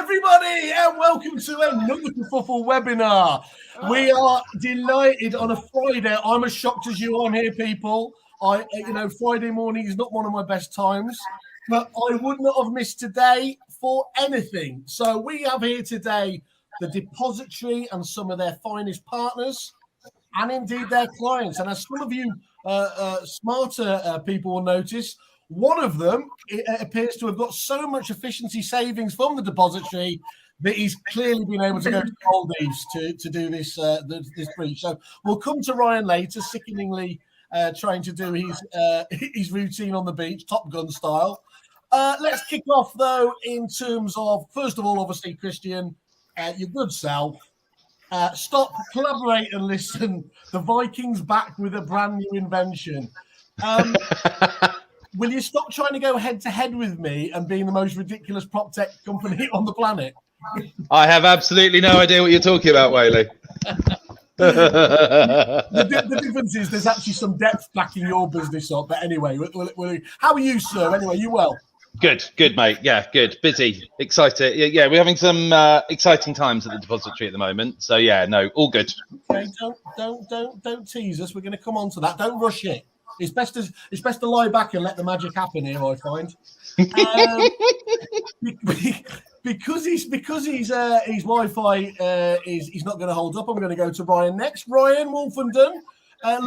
everybody, and welcome to another Kerfuffle webinar. We are delighted on a Friday. I'm as shocked as you are here, people. Friday morning is not one of my best times, but I would not have missed today for anything. So we have here today the depository and some of their finest partners, and indeed their clients. And as some of you smarter people will notice, one of them appears to have got so much efficiency savings from the depository that he's clearly been able to go to Maldives to do this breach. So we'll come to Ryan later, sickeningly trying to do his routine on the beach, Top Gun style. Let's kick off, though, in terms of, first of all, obviously, Christian, your good self. Stop, collaborate, and listen. The Vikings back with a brand new invention. Will you stop trying to go head-to-head with me and being the most ridiculous prop tech company on the planet? I have absolutely no idea what you're talking about, Whaley. The difference is there's actually some depth backing your business up. But anyway, how are you, sir? Anyway, you well? Good, mate. Yeah, good. Busy, excited. Yeah, we're having some exciting times at the depository at the moment. So yeah, no, all good. Okay, don't tease us. We're going to come on to that. Don't rush it. It's best to lie back and let the magic happen here, I find. Because his Wi-Fi is not going to hold up. I'm going to go to Ryan next. Ryan Wolfenden,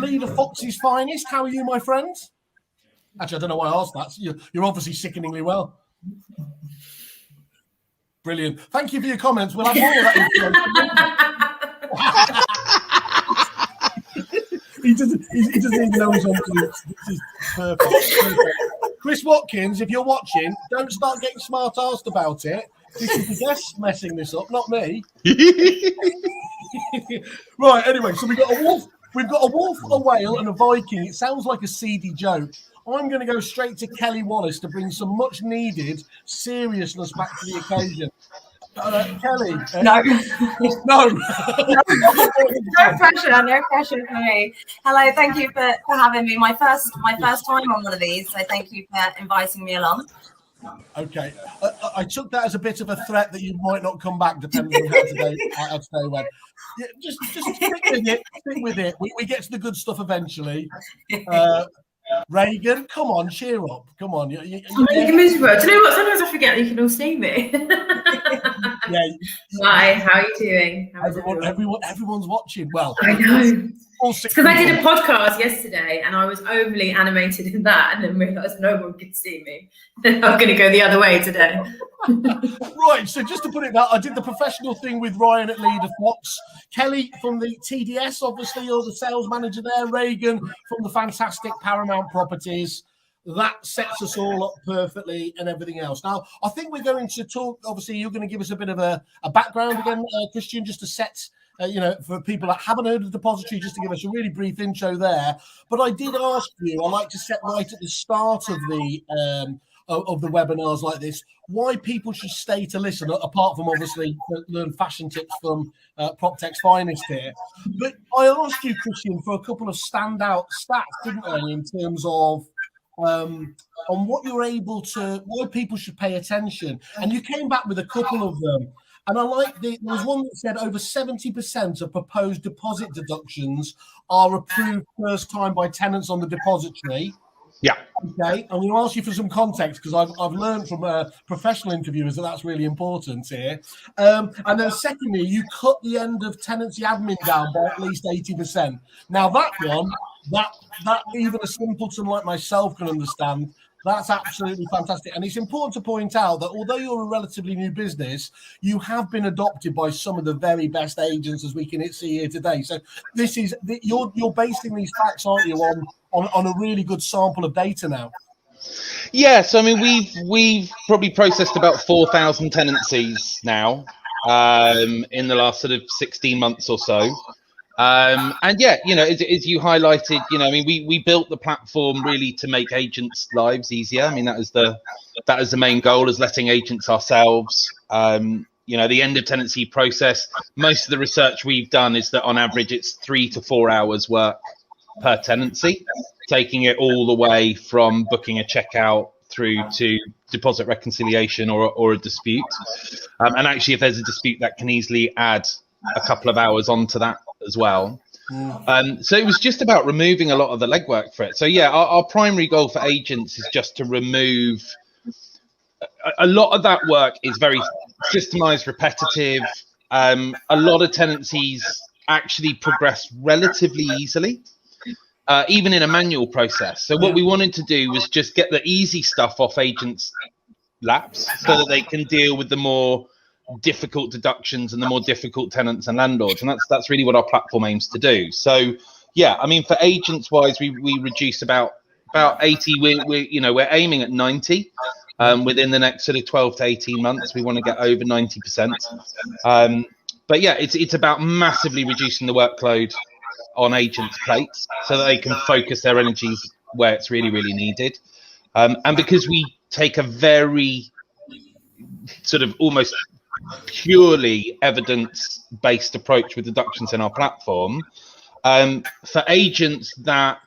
leader Fox's finest. How are you, my friend? Actually, I don't know why I asked that. You're obviously sickeningly well. Brilliant. Thank you for your comments. We'll have more of that. He doesn't even know he's on to this. This is perfect. Chris Watkins, if you're watching, don't start getting smart-arsed about it. This is the guest messing this up, not me. Right, anyway, so we've got a wolf, a whale, and a Viking. It sounds like a seedy joke. I'm going to go straight to Kelly Wallace to bring some much-needed seriousness back to the occasion. Kelly. No. No. No pressure for me. Hello, thank you for having me. My first time on one of these, so thank you for inviting me along. Okay. I took that as a bit of a threat that you might not come back, depending on how today went. Yeah, just stick with it. We get to the good stuff eventually. Reagan, come on, cheer up. Come on. I'm making miserable. Do you know what? Sometimes I forget you can all see me. Yeah. Hi, how are you doing? Everyone's watching. Well, I know. Because I did a podcast yesterday and I was overly animated in that and then realised no one could see me. I'm going to go the other way today. Right, so just to put it back, I did the professional thing with Ryan at Leader Fox, Kelly from the TDS, obviously, or the sales manager there, Reagan from the fantastic Paramount Properties. That sets us all up perfectly and everything else. Now, I think we're going to talk, obviously, you're going to give us a bit of a background again, Christian, just to set... for people that haven't heard of the depository, just to give us a really brief intro there. But I did ask you, I like to set right at the start of the webinars like this, why people should stay to listen, apart from obviously learn fashion tips from PropTech's finest here. But I asked you, Christian, for a couple of standout stats, didn't I, in terms of on what you're able to, why people should pay attention. And you came back with a couple of them. And I like there was one that said over 70% of proposed deposit deductions are approved first time by tenants on the depository. Yeah. Okay. I'm going to ask you for some context because I've learned from professional interviewers that that's really important here. And then secondly, you cut the end of tenancy admin down by at least 80%. Now that one, that even a simpleton like myself can understand. That's absolutely fantastic. And it's important to point out that although you're a relatively new business, you have been adopted by some of the very best agents, as we can see here today. So this is you're basing these facts, aren't you, on a really good sample of data now? Yeah, so I mean we've probably processed about 4,000 tenancies now in the last sort of 16 months or so. And yeah, as you highlighted, I mean, we built the platform really to make agents' lives easier. I mean, that is the main goal, is letting agents ourselves, the end of tenancy process. Most of the research we've done is that on average, it's 3 to 4 hours work per tenancy, taking it all the way from booking a checkout through to deposit reconciliation or a dispute. And actually, if there's a dispute, that can easily add a couple of hours onto that as well. So it was just about removing a lot of the legwork for it. So yeah, our primary goal for agents is just to remove a lot of that work. Is very systemized, repetitive. A lot of tenancies actually progress relatively easily, even in a manual process. So what we wanted to do was just get the easy stuff off agents' laps so that they can deal with the more difficult deductions and the more difficult tenants and landlords, and that's really what our platform aims to do. So yeah, I mean, for agents wise, we reduce about 80. We're aiming at 90 within the next sort of 12 to 18 months. We want to get over 90%. But yeah, it's about massively reducing the workload on agents' plates so that they can focus their energies where it's really, really needed. And because we take a very sort of almost purely evidence-based approach with deductions in our platform, for agents that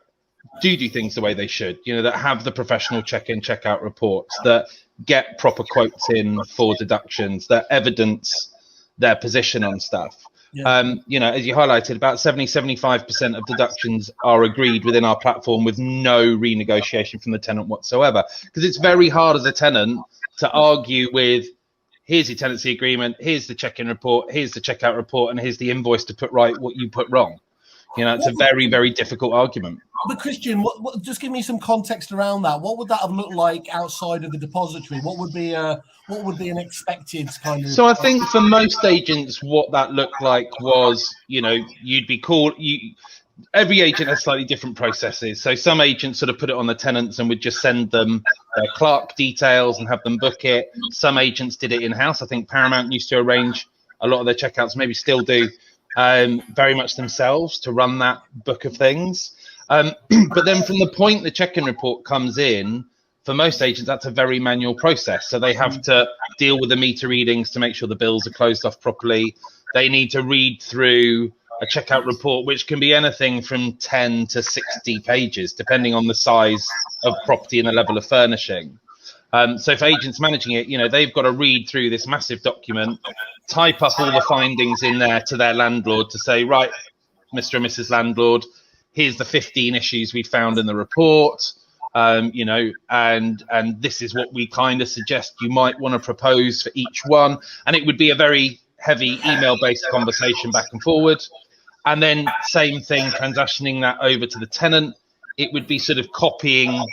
do things the way they should, that have the professional check-in, check-out reports, that get proper quotes in for deductions, that evidence their position on stuff. As you highlighted, about 75% of deductions are agreed within our platform with no renegotiation from the tenant whatsoever, because it's very hard as a tenant to argue with, here's your tenancy agreement, here's the check-in report, here's the check-out report, and here's the invoice to put right what you put wrong. It's a very, very difficult argument. But Christian, just give me some context around that. What would that have looked like outside of the depository? What would be an expected kind of? So I think for most agents, what that looked like was, you'd be called. Every agent has slightly different processes. So some agents sort of put it on the tenants and would just send them their clerk details and have them book it. Some agents did it in-house. I think Paramount used to arrange a lot of their checkouts, maybe still do, very much themselves to run that book of things. But then from the point the check-in report comes in, for most agents, that's a very manual process. So they have to deal with the meter readings to make sure the bills are closed off properly. They need to read through a checkout report, which can be anything from 10 to 60 pages, depending on the size of property and the level of furnishing. So for agents managing it, they've got to read through this massive document, type up all the findings in there to their landlord to say, right, Mr. and Mrs. Landlord, here's the 15 issues we found in the report, and this is what we kind of suggest you might want to propose for each one. And it would be a very heavy email-based conversation back and forward. And then same thing, transitioning that over to the tenant. It would be sort of copying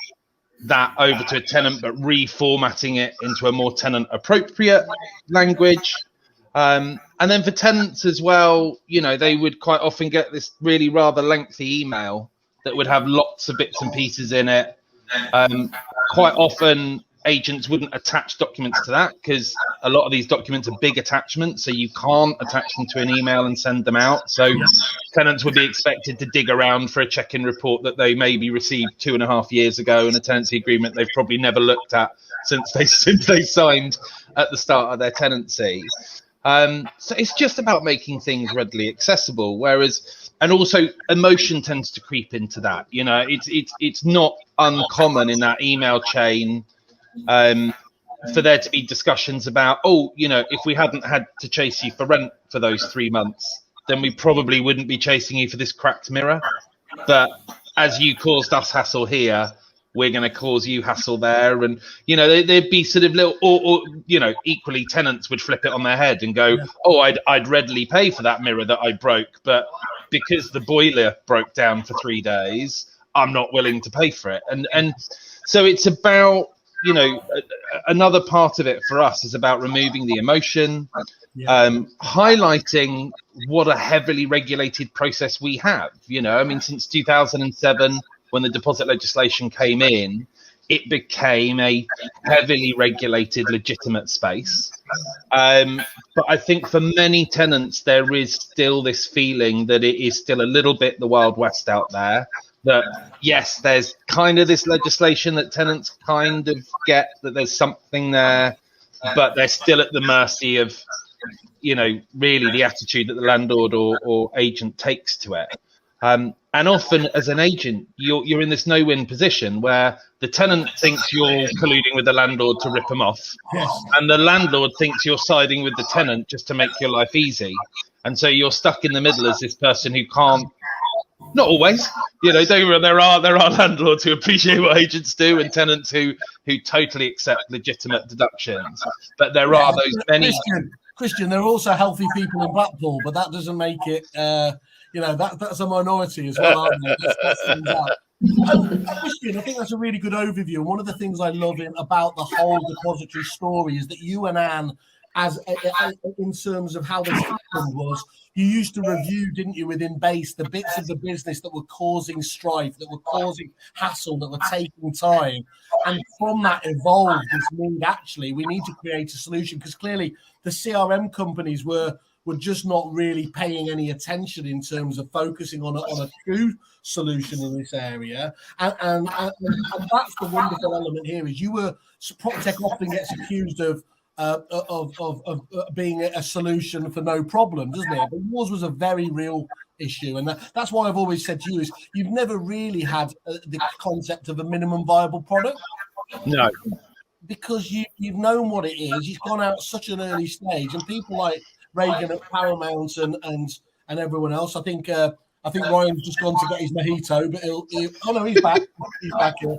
that over to a tenant, but reformatting it into a more tenant-appropriate language. And then for tenants as well, they would quite often get this really rather lengthy email that would have lots of bits and pieces in it. Quite often, agents wouldn't attach documents to that because a lot of these documents are big attachments, so you can't attach them to an email and send them out. So tenants would be expected to dig around for a check-in report that they maybe received 2.5 years ago and a tenancy agreement they've probably never looked at since they signed at the start of their tenancy. So it's just about making things readily accessible, and also emotion tends to creep into that. It's not uncommon in that email chain for there to be discussions about, if we hadn't had to chase you for rent for those 3 months, then we probably wouldn't be chasing you for this cracked mirror. But as you caused us hassle here, we're going to cause you hassle there. And, there'd be sort of little, or equally tenants would flip it on their head and go, I'd readily pay for that mirror that I broke, but because the boiler broke down for 3 days, I'm not willing to pay for it. And so it's about, another part of it for us is about removing the emotion, highlighting what a heavily regulated process we have. Since 2007, when the deposit legislation came in, it became a heavily regulated, legitimate space. But I think for many tenants, there is still this feeling that it is still a little bit the Wild West out there. That, yes, there's kind of this legislation that tenants kind of get, that there's something there, but they're still at the mercy of, really the attitude that the landlord or agent takes to it. And And often, as an agent, you're in this no-win position where the tenant thinks you're colluding with the landlord to rip them off, and the landlord thinks you're siding with the tenant just to make your life easy. And so you're stuck in the middle as this person who can't. Not always, there are landlords who appreciate what agents do and tenants who totally accept legitimate deductions. But there are those many. Christian, there are also healthy people in Blackpool, but that doesn't make it. That's a minority as well, aren't they? Christian, I think that's a really good overview. And one of the things I love about the whole depository story is that you and Anne, in terms of how this happened, was you used to review, didn't you, within Base, the bits of the business that were causing strife, that were causing hassle, that were taking time. And from that evolved this need, actually, we need to create a solution, because clearly the CRM companies were just not really paying any attention in terms of focusing on a true solution in this area. And that's the wonderful element here, is PropTech often gets accused of being a solution for no problem, doesn't it? But yours was a very real issue, and that's why I've always said to you is you've never really had the concept of a minimum viable product. No, because you've known what it is. You've gone out such an early stage, and people like Reagan at Paramount and everyone else. I think Ryan's just gone to get his mojito, but he's back. He's back here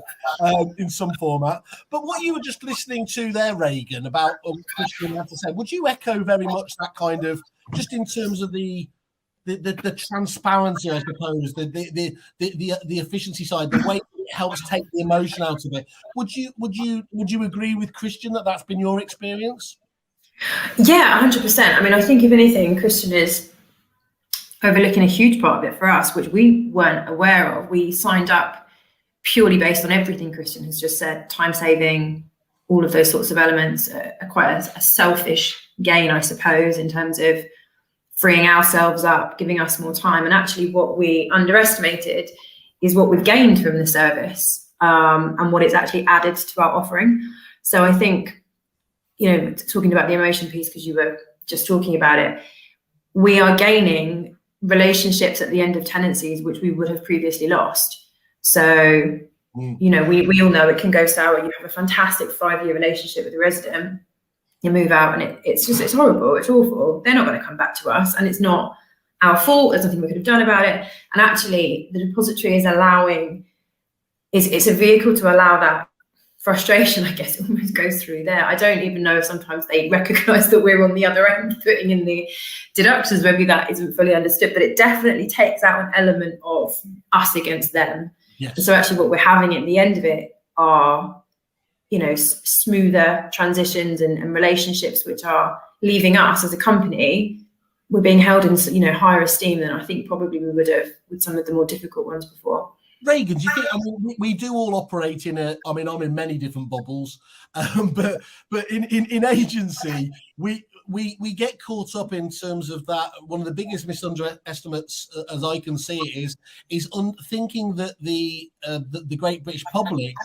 in some format. But what you were just listening to there, Reagan, about Christian had to say, would you echo very much that kind of, just in terms of the transparency, I suppose, the efficiency side, the way it helps take the emotion out of it? Would you agree with Christian that that's been your experience? Yeah, 100%. I mean, I think if anything, Christian is overlooking a huge part of it for us, which we weren't aware of. We signed up purely based on everything Christian has just said, time saving, all of those sorts of elements, quite a selfish gain, I suppose, in terms of freeing ourselves up, giving us more time. And actually what we underestimated is what we've gained from the service and what it's actually added to our offering. So I think, talking about the emotion piece, because you were just talking about it, we are gaining relationships at the end of tenancies, which we would have previously lost. So, we all know it can go sour. You have a fantastic 5-year relationship with a resident, you move out and it's horrible, it's awful. They're not going to come back to us, and it's not our fault. There's nothing we could have done about it. And actually the depository is it's a vehicle to allow that frustration, I guess, almost goes through there. I don't even know if sometimes they recognise that we're on the other end putting in the deductions. Maybe that isn't fully understood, but it definitely takes out an element of us against them. Yes. And so actually what we're having at the end of it are, smoother transitions and relationships, which are leaving us as a company, we're being held in, higher esteem than I think probably we would have with some of the more difficult ones before. Reagan, do you think? I mean, we do all operate in I'm in many different bubbles, but in agency, we get caught up in terms of that. One of the biggest misunderestimates, as I can see it, is thinking that the great British public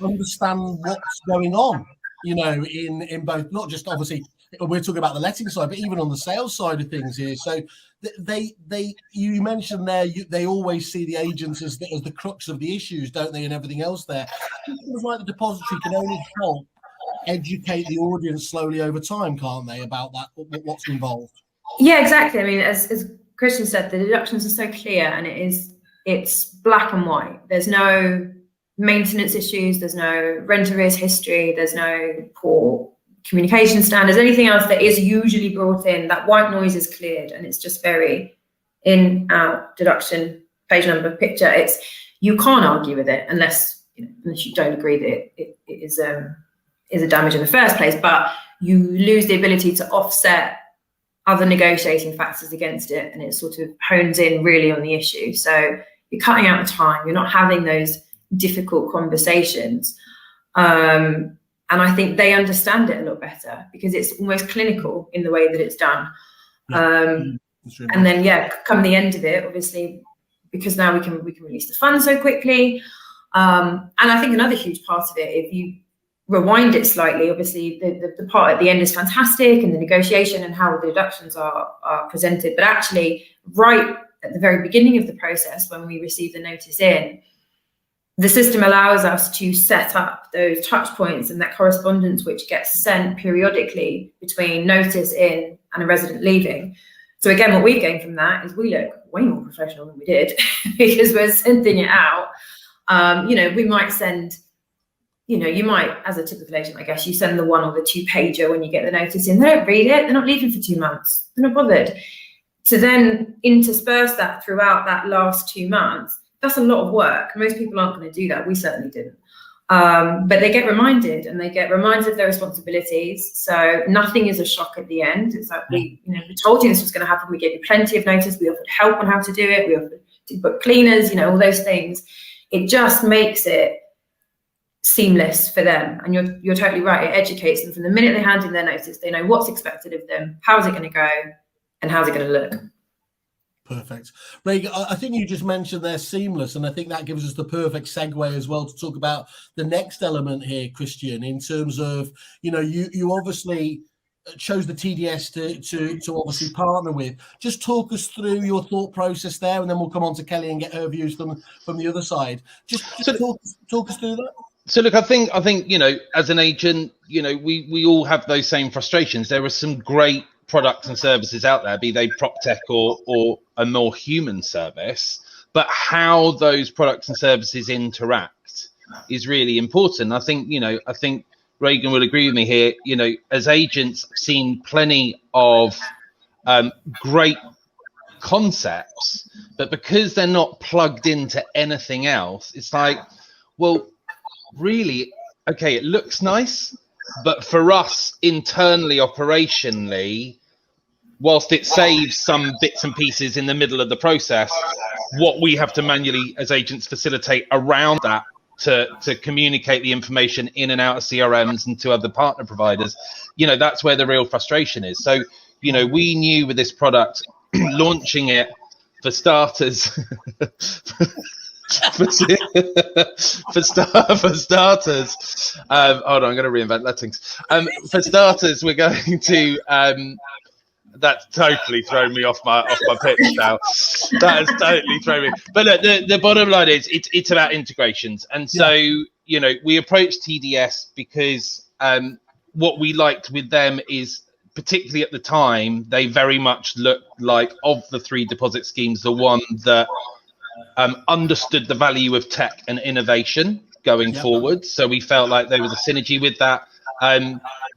understand what's going on. In both, not just obviously we're talking about the letting side, but even on the sales side of things here. So you mentioned there, they always see the agents as the crux of the issues, don't they, and everything else there. Things like the depository can only help educate the audience slowly over time, can't they, about that, what's involved? Yeah, exactly. I mean, as Christian said, the deductions are so clear, and it's black and white. There's no maintenance issues, there's no rent arrears history, there's no poor communication standards, anything else that is usually brought in. That white noise is cleared, and it's just very in, out, deduction, page number, picture. You can't argue with it unless you don't agree that it is a damage in the first place, but you lose the ability to offset other negotiating factors against it, and it sort of hones in really on the issue. So you're cutting out the time, you're not having those difficult conversations. And I think they understand it a lot better because it's almost clinical in the way that it's done. And then, come the end of it, obviously, because now we can release the funds so quickly. And I think another huge part of it, if you rewind it slightly, obviously the part at the end is fantastic, and the negotiation and how the deductions are presented. But actually, right at the very beginning of the process, when we receive the notice in, the system allows us to set up those touch points and that correspondence which gets sent periodically between notice in and a resident leaving. So again, what we've gained from that is we look way more professional than we did because we're sending it out. We might send, you might, as a typical agent, I guess, you send the 1 or the 2 pager when you get the notice in. They don't read it. They're not leaving for 2 months. They're not bothered. To then intersperse that throughout that last 2 months, that's a lot of work. Most people aren't going to do that. We certainly didn't. But they get reminded, and they get reminded of their responsibilities. So nothing is a shock at the end. It's like we told you this was going to happen. We gave you plenty of notice. We offered help on how to do it. We offered to book cleaners, all those things. It just makes it seamless for them. And you're totally right. It educates them from the minute they hand in their notice. They know what's expected of them, how's it going to go, and how's it going to look. Perfect. Reagan, I think you just mentioned they're seamless, and I think that gives us the perfect segue as well to talk about the next element here, Christian, in terms of, you obviously chose the TDS to obviously partner with. Just talk us through your thought process there, and then we'll come on to Kelly and get her views from the other side. Just talk us through that. So look, I think as an agent, we all have those same frustrations. There are some great products and services out there, be they prop tech or a more human service, but how those products and services interact is really important. I think Reagan will agree with me here. As agents, I've seen plenty of great concepts, but because they're not plugged into anything else, it's like, well, really, okay, it looks nice, but for us internally, operationally, whilst it saves some bits and pieces in the middle of the process, what we have to manually as agents facilitate around that to communicate the information in and out of CRMs and to other partner providers, that's where the real frustration is. So, we knew with this product, launching it for starters, for starters, hold on, I'm going to reinvent lettings. For starters, we're going to, that's totally thrown me off my pitch now. That has totally thrown me. But look, the bottom line is it's about integrations. And so, we approached TDS because what we liked with them is, particularly at the time, they very much looked like, of the 3 deposit schemes, the one that understood the value of tech and innovation going forward. So we felt like there was a synergy with that.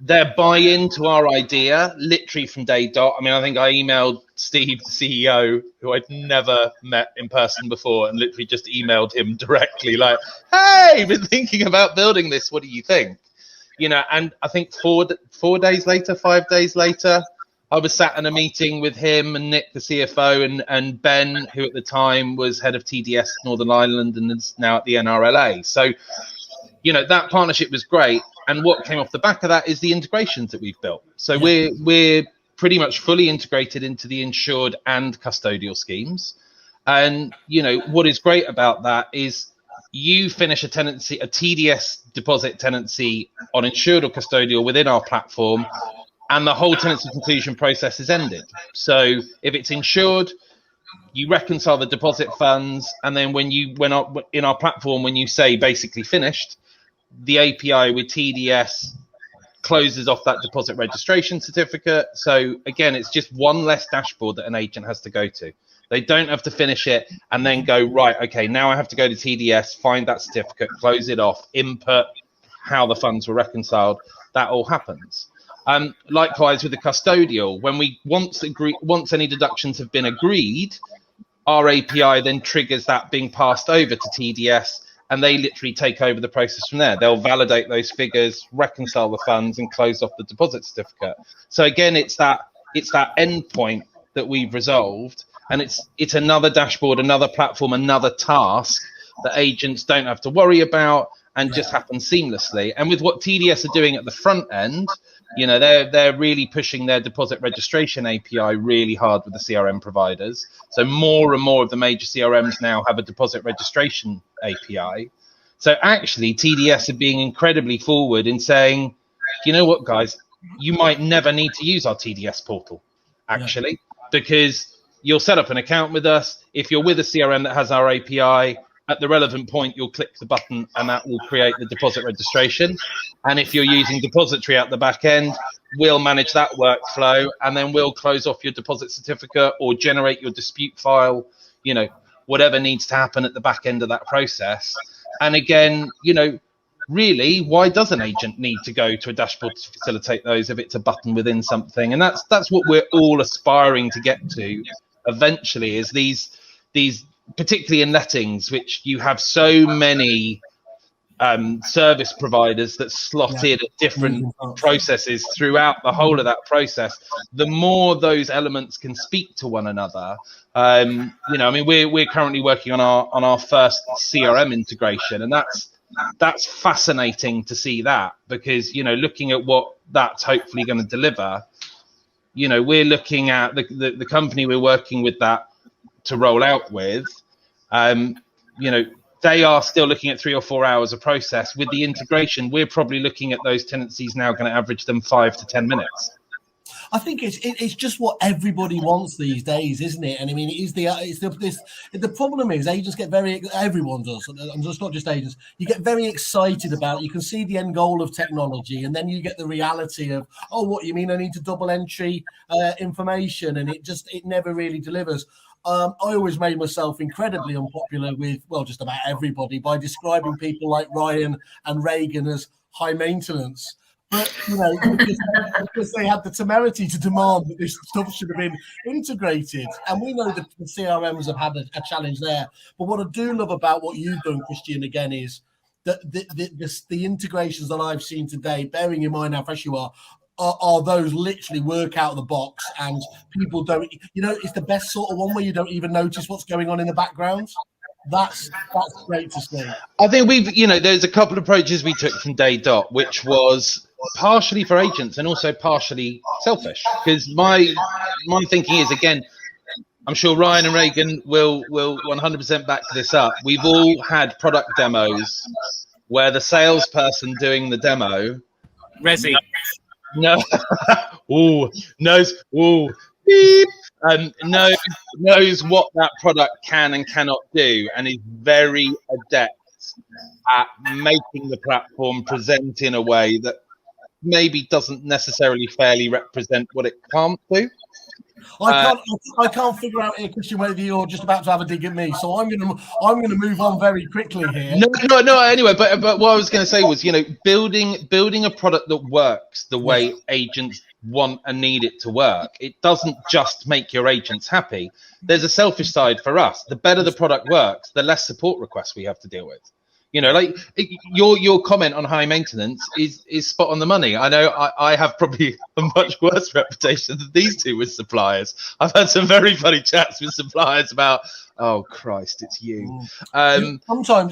Their buy-in to our idea, literally from day dot. I mean, I think I emailed Steve, the CEO, who I'd never met in person before, and literally just emailed him directly, like, "Hey, been thinking about building this. What do you think?" And I think 5 days later, I was sat in a meeting with him and Nick, the CFO, and Ben, who at the time was head of TDS Northern Ireland and is now at the NRLA. So, that partnership was great. And what came off the back of that is the integrations that we've built. So we're pretty much fully integrated into the insured and custodial schemes. And, what is great about that is you finish a TDS deposit tenancy on insured or custodial within our platform, and the whole tenancy conclusion process is ended. So if it's insured, you reconcile the deposit funds, and then when in our platform, when you say basically finished, the API with TDS closes off that deposit registration certificate. So again, it's just one less dashboard that an agent has to go to. They don't have to finish it and then go, right, okay, now I have to go to TDS, find that certificate, close it off, input how the funds were reconciled. That all happens. Likewise with the custodial, when once any deductions have been agreed, our API then triggers that being passed over to TDS, and they literally take over the process from there. They'll validate those figures, reconcile the funds, and close off the deposit certificate. So again, it's that endpoint that we've resolved, and it's another dashboard, another platform, another task that agents don't have to worry about, and just happens seamlessly. And with what TDS are doing at the front end, they're really pushing their deposit registration API really hard with the CRM providers. So more and more of the major CRMs now have a deposit registration API. So actually, TDS are being incredibly forward in saying, you know what, guys, you might never need to use our TDS portal, actually, because you'll set up an account with us. If you're with a CRM that has our API, at the relevant point, you'll click the button and that will create the deposit registration. And if you're using depository at the back end, we'll manage that workflow, and then we'll close off your deposit certificate or generate your dispute file, you know, whatever needs to happen at the back end of that process. And again, you know, really, why does an agent need to go to a dashboard to facilitate those if it's a button within something? And that's what we're all aspiring to get to eventually, is these particularly in lettings, which you have so many service providers that slot in at different processes throughout the whole of that process. The more those elements can speak to one another, you know, I mean, we're currently working on our first CRM integration, and that's fascinating to see that, because, you know, looking at what that's hopefully going to deliver, you know, we're looking at the company we're working with that to roll out with, you know, they are still looking at 3 or 4 hours of process. With the integration, we're probably looking at those tenancies now going to average them 5 to 10 minutes. I think it's just what everybody wants these days, isn't it? And I mean, the problem is agents get everyone does, and it's not just agents. You get very excited about, you can see the end goal of technology, and then you get the reality of, oh, what you mean? I need to double entry information, and it never really delivers. I always made myself incredibly unpopular with, well, just about everybody by describing people like Ryan and Reagan as high maintenance. But, you know, because they had the temerity to demand that this stuff should have been integrated. And we know that the CRMs have had a challenge there. But what I do love about what you've done, Christian, again, is that the integrations that I've seen today, bearing in mind how fresh you are those literally work out of the box, and people don't, you know, it's the best sort of one where you don't even notice what's going on in the background. That's great to see. I think there's a couple of approaches we took from day dot, which was partially for agents and also partially selfish, because my thinking is, again, I'm sure Ryan and Reagan will 100% back this up. We've all had product demos where the salesperson doing the demo knows what that product can and cannot do, and is very adept at making the platform present in a way that maybe doesn't necessarily fairly represent what it can't do. I can't figure out here, Christian, whether you're just about to have a dig at me. So I'm gonna move on very quickly here. No. Anyway, but what I was going to say was, you know, building a product that works the way agents want and need it to work. It doesn't just make your agents happy. There's a selfish side for us. The better the product works, the less support requests we have to deal with. You know, like your comment on high maintenance is spot on the money. I know I have probably a much worse reputation than these two with suppliers. I've had some very funny chats with suppliers about, oh Christ, it's you.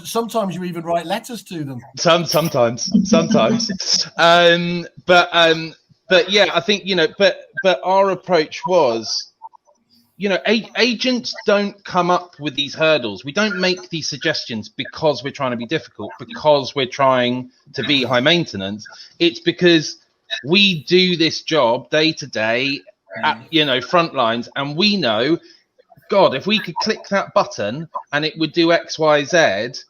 Sometimes you even write letters to them. Sometimes. But yeah, I think, you know, but our approach was, you know, agents don't come up with these hurdles. We don't make these suggestions because we're trying to be difficult, because we're trying to be high maintenance. It's because we do this job day to day at, you know, front lines, and we know, God, if we could click that button and it would do X, Y, Z,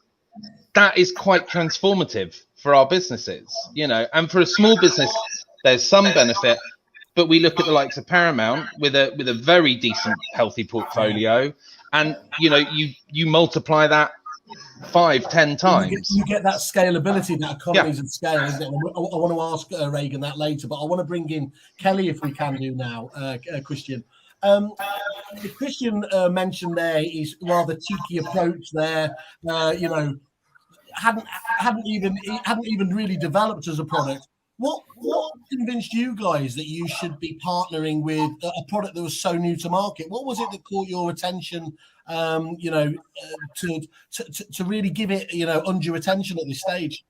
that is quite transformative for our businesses, you know. And for a small business, there's some benefit. But we look at the likes of Paramount with a very decent, healthy portfolio, and you know, you multiply that 5-10 times. You get that scalability, that economies of scale, isn't it? I want to ask Reagan that later, but I want to bring in Kelly if we can do now, Christian. Christian mentioned there his rather cheeky approach there. You know, hadn't even really developed as a product. What convinced you guys that you should be partnering with a product that was so new to market? What was it that caught your attention, you know, to really give it, you know, undue attention at this stage?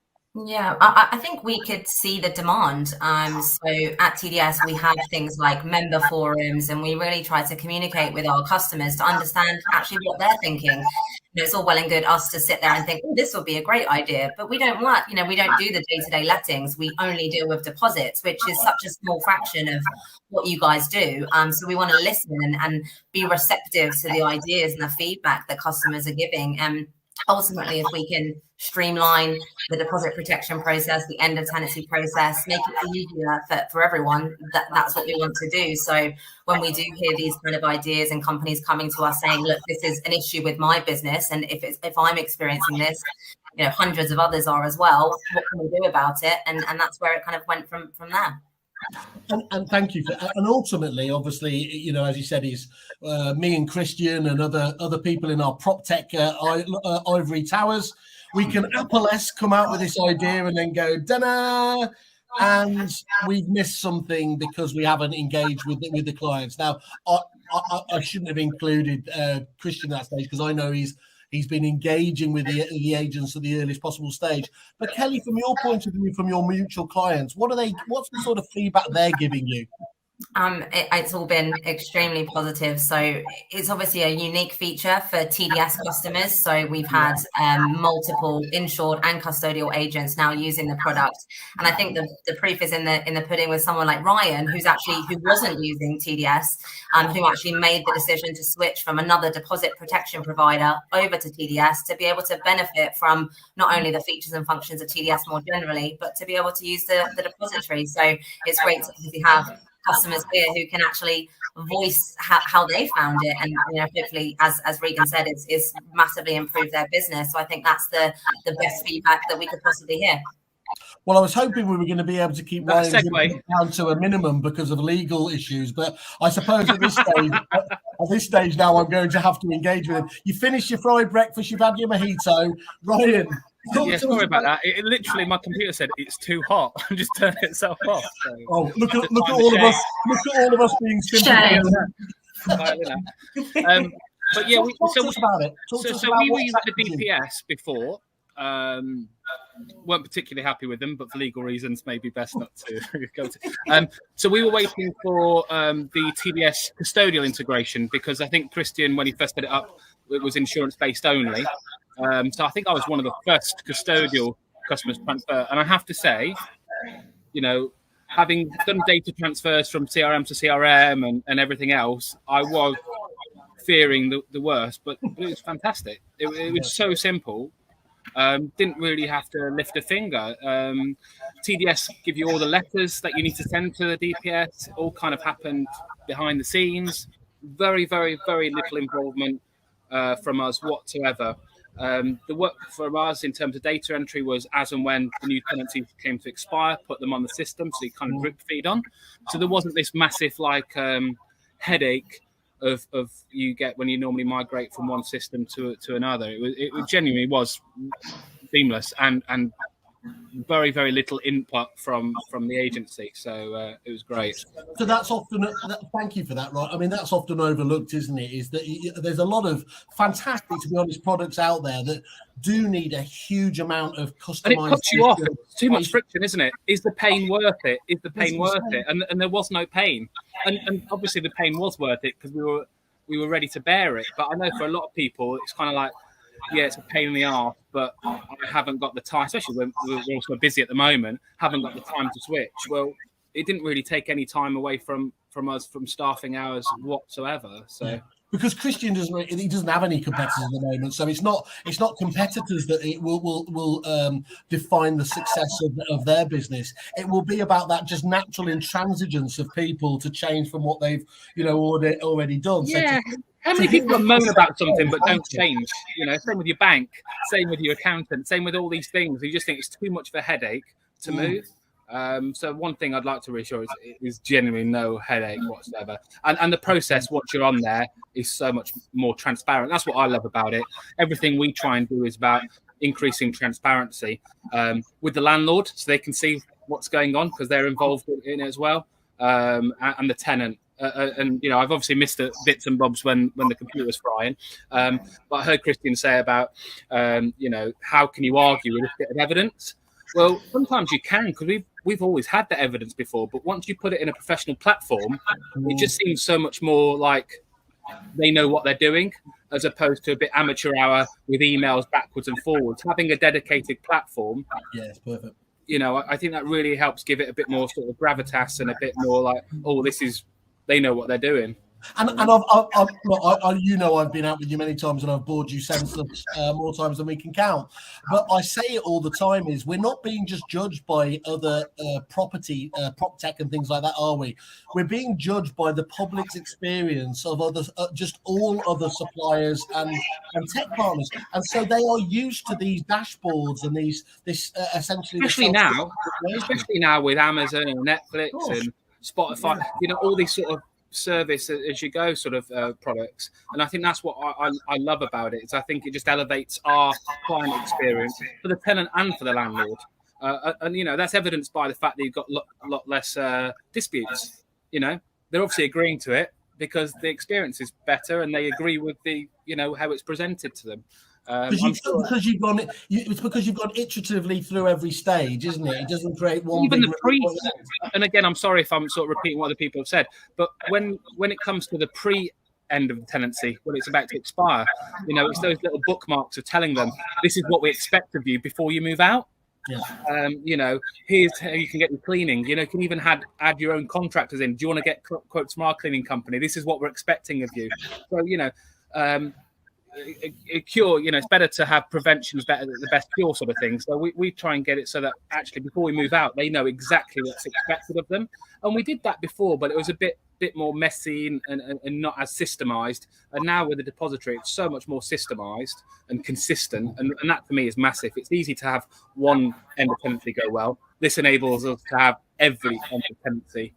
Yeah, I think we could see the demand. So at TDS, we have things like member forums, and we really try to communicate with our customers to understand actually what they're thinking. it's all well and good us to sit there and think, oh, this would be a great idea, but we don't work, we don't do the day-to-day lettings. We only deal with deposits, which is such a small fraction of what you guys do. So we want to listen and be receptive to the ideas and the feedback that customers are giving. And ultimately, if we can streamline the deposit protection process, the end of tenancy process, make it easier for everyone, that's what we want to do. So when we do hear these kind of ideas and companies coming to us saying, look, this is an issue with my business, and if I'm experiencing this, hundreds of others are as well, what can we do about it? And that's where it kind of went from there. And thank you for, and ultimately, obviously, as you said, is me and Christian and other people in our prop tech ivory towers. We can Apple-esque come out with this idea and then go, da-na, and we've missed something because we haven't engaged with the clients. Now, I shouldn't have included Christian at that stage, because I know he's been engaging with the agents at the earliest possible stage. But Kelly, from your point of view, from your mutual clients, what's the sort of feedback they're giving you? It's all been extremely positive. So it's obviously a unique feature for TDS customers. So we've had multiple insured and custodial agents now using the product. And I think the proof is in the pudding with someone like Ryan, who wasn't using TDS, who actually made the decision to switch from another deposit protection provider over to TDS to be able to benefit from not only the features and functions of TDS more generally, but to be able to use the depository. So it's great to obviously have customers here who can actually voice how they found it, and hopefully, as Regan said, it's massively improved their business. So I think that's the best feedback that we could possibly hear. Well, I was hoping we were going to be able to keep Ryan's down to a minimum because of legal issues, but I suppose at this stage now, I'm going to have to engage with him. You finished your fried breakfast, you've had your mojito, Ryan. Yeah, sorry about that. It literally, my computer said it's too hot and just turned itself off. So oh, look at all of us! Look at all of us being simple. But yeah, talk about it. So we were using the DPS before. Weren't particularly happy with them, but for legal reasons, maybe best not to go to. So we were waiting for the TDS custodial integration, because I think Christian, when he first set it up, it was insurance based only. So I think I was one of the first custodial customers transfer, and I have to say, having done data transfers from CRM to CRM and everything else, I was fearing the worst, but it was fantastic. It was so simple. Didn't really have to lift a finger. TDS give you all the letters that you need to send to the DPS. It all kind of happened behind the scenes. Very, very, very little involvement from us whatsoever. The work for us in terms of data entry was as and when the new tenancies came to expire, put them on the system, so you kind of drip feed on. So there wasn't this massive headache of you get when you normally migrate from one system to another. It genuinely was seamless and very, very little input from the agency, so it was great. So that's often thank you for that, right? I mean, that's often overlooked, isn't it? Is that there's a lot of fantastic, to be honest, products out there that do need a huge amount of customization. And it puts you off. It's too much friction, isn't it? Is the pain worth it? Is the pain worth it? And there was no pain, and obviously the pain was worth it because we were ready to bear it. But I know for a lot of people, it's kind of like, yeah, it's a pain in the arse, but I haven't got the time, especially when we're also busy at the moment, haven't got the time to switch. Well, it didn't really take any time away from us from staffing hours whatsoever. So. Yeah. Because Christian doesn't have any competitors at the moment, so it's not competitors that it will define the success of their business. It will be about that just natural intransigence of people to change from what they've already done. Yeah. So how many people moan about something but don't change? Same with your bank, same with your accountant, same with all these things. You just think it's too much of a headache to move. So one thing I'd like to reassure is genuinely no headache whatsoever. And the process, once you're on there, is so much more transparent. That's what I love about it. Everything we try and do is about increasing transparency with the landlord, so they can see what's going on because they're involved in it as well, and the tenant. And I've obviously missed the bits and bobs when the computer was frying, but I heard Christian say about how can you argue with a bit of evidence? Well, sometimes you can, because we've always had the evidence before, but once you put it in a professional platform, it just seems so much more like they know what they're doing. as opposed to a bit amateur hour with emails backwards and forwards. Having a dedicated platform, it's perfect. You know, I think that really helps give it a bit more sort of gravitas and a bit more like, oh, they know what they're doing. And I've been out with you many times and I've bored you senseless more times than we can count. But I say it all the time: is we're not being just judged by other property, prop tech and things like that, are we? We're being judged by the public's experience of other, just all other suppliers and tech partners, and so they are used to these dashboards and this essentially. Especially now with Amazon and Netflix and Spotify, you know, all these sort of service as you go sort of products, and I think that's what I love about it. Is I think it just elevates our client experience for the tenant and for the landlord, and you know, that's evidenced by the fact that you've got a lot less disputes. You know, they're obviously agreeing to it because the experience is better and they agree with the, you know, how it's presented to them. Because you've gone iteratively through every stage, isn't it? It doesn't create one. Even the and again, I'm sorry if I'm sort of repeating what other people have said, but when it comes to the end of the tenancy, when it's about to expire, you know, it's those little bookmarks of telling them this is what we expect of you before you move out. Yeah. You know, here's how you can get your cleaning. You know, you can even add your own contractors in. Do you want to get quotes from our cleaning company? This is what we're expecting of you. So, you know, a cure, you know, it's better to have prevention is better than the best cure sort of thing. So we try and get it so that actually before we move out, they know exactly what's expected of them. And we did that before, but it was a bit more messy and not as systemized. And now with the depository, it's so much more systemized and consistent. And that for me is massive. It's easy to have one end of tenancy go well. This enables us to have every end of tenancy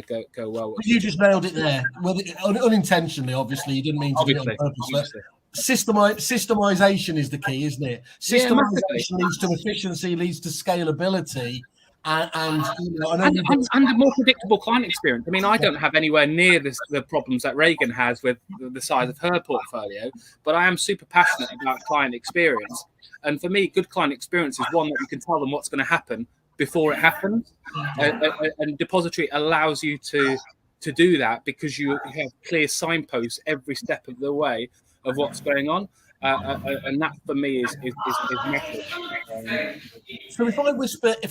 go well. You just nailed it there. Well, unintentionally, obviously, you didn't mean to do it on purpose. Systemization is the key, isn't it? Systemization leads to efficiency, leads to scalability, and a more predictable client experience. I mean, I don't have anywhere near the problems that Reagan has with the size of her portfolio, but I am super passionate about client experience. And for me, good client experience is one that you can tell them what's going to happen before it happens. And depository allows you to do that because you have clear signposts every step of the way of what's going on, and that for me is massive. So if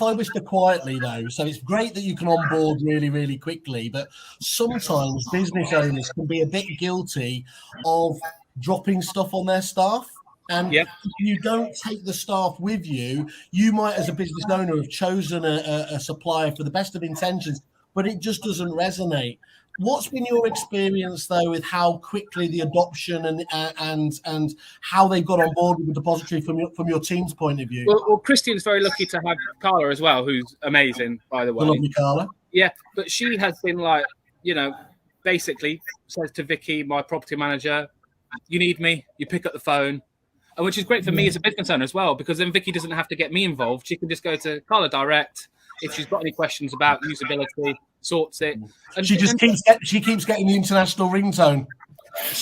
I whisper quietly though, so it's great that you can onboard really, really quickly, but sometimes business owners can be a bit guilty of dropping stuff on their staff. And if you don't take the staff with you, you might, as a business owner, have chosen a supplier for the best of intentions, but it just doesn't resonate. What's been your experience though with how quickly the adoption and how they got on board with the depository from your team's point of view? Well, Christian's very lucky to have Carla as well, who's amazing, by the way. The lovely Carla. Yeah, but she has been like, you know, basically says to Vicky, my property manager, you need me, you pick up the phone. And which is great for me as a business owner as well, because then Vicky doesn't have to get me involved. She can just go to Carla direct if she's got any questions about usability, sorts it. And she keeps getting the international ringtone.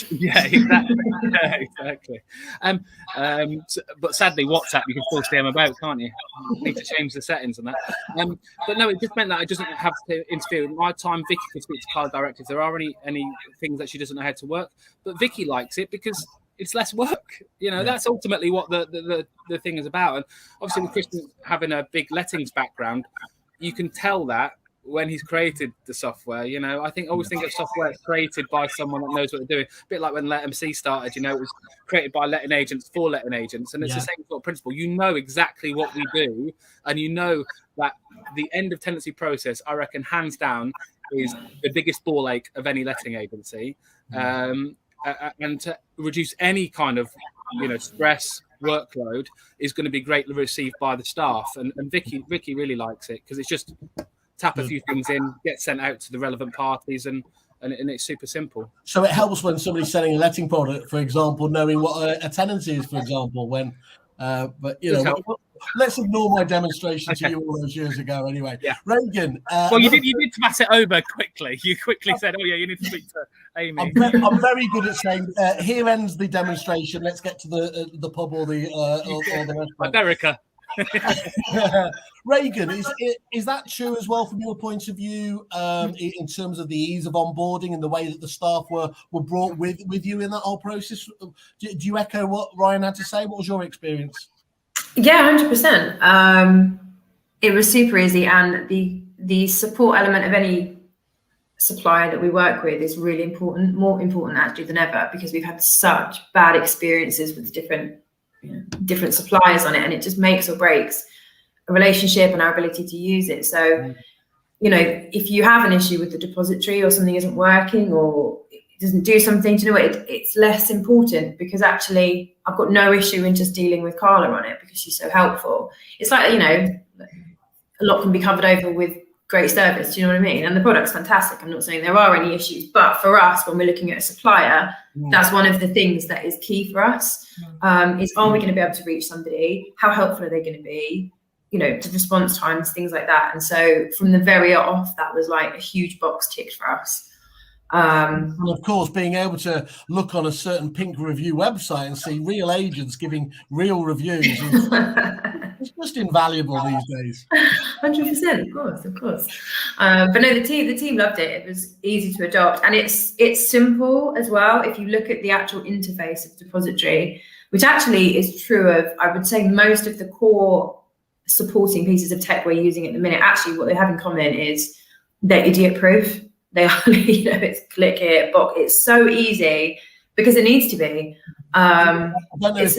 Yeah, exactly. Exactly. But sadly, WhatsApp you can still stay them about, can't you? You need to change the settings and that. But no, it just meant that I doesn't have to interfere with my time. Vicky can speak to Carla direct if there are any things that she doesn't know how to work. But Vicky likes it because it's less work, you know. That's ultimately what the thing is about. And obviously, with Christian having a big lettings background, you can tell that when he's created the software. You know, I always think of software created by someone that knows what they're doing. A bit like when LetMC started, you know, it was created by letting agents for letting agents, and it's the same sort of principle. You know exactly what we do, and you know that the end of tenancy process, I reckon, hands down, is the biggest ball ache of any letting agency. And to reduce any kind of, you know, stress, workload is going to be greatly received by the staff. And Vicky really likes it because it's just tap a few things in, get sent out to the relevant parties, and it's super simple. So it helps when somebody's selling a letting product, for example, knowing what a tenancy is, for example, when. But you know, let's ignore my demonstration to you all those years ago. Anyway, Reagan. Well, you did pass it over quickly. You quickly said, "Oh yeah, you need to speak to Amy." I'm very good at saying, "Here ends the demonstration. Let's get to the pub or the restaurant." America. Reagan, is that true as well from your point of view, in terms of the ease of onboarding and the way that the staff were brought with you in that whole process? Do you echo what Ryan had to say? What was your experience? Yeah, 100%. It was super easy, and the support element of any supplier that we work with is really important, more important actually than ever, because we've had such bad experiences with different suppliers on it, and it just makes or breaks a relationship and our ability to use it. So, if you have an issue with the depository, or something isn't working, or it doesn't do something, do you know what? It's less important, because actually I've got no issue in just dealing with Carla on it because she's so helpful. It's like, a lot can be covered over with great service, do you know what I mean? And the product's fantastic. I'm not saying there are any issues, but for us, when we're looking at a supplier, that's one of the things that is key for us, is, are we going to be able to reach somebody? How helpful are they going to be? The response times, things like that. And so from the very off, that was like a huge box ticked for us. And of course, being able to look on a certain Pink Review website and see real agents giving real reviews is it's just invaluable these days. 100%, of course. But no, the team loved it. It was easy to adopt, and it's simple as well. If you look at the actual interface of depository, which actually is true of, I would say, most of the core supporting pieces of tech we're using at the minute. Actually, what they have in common is they're idiot proof. They are, it's click it, but it's so easy because it needs to be. I don't know if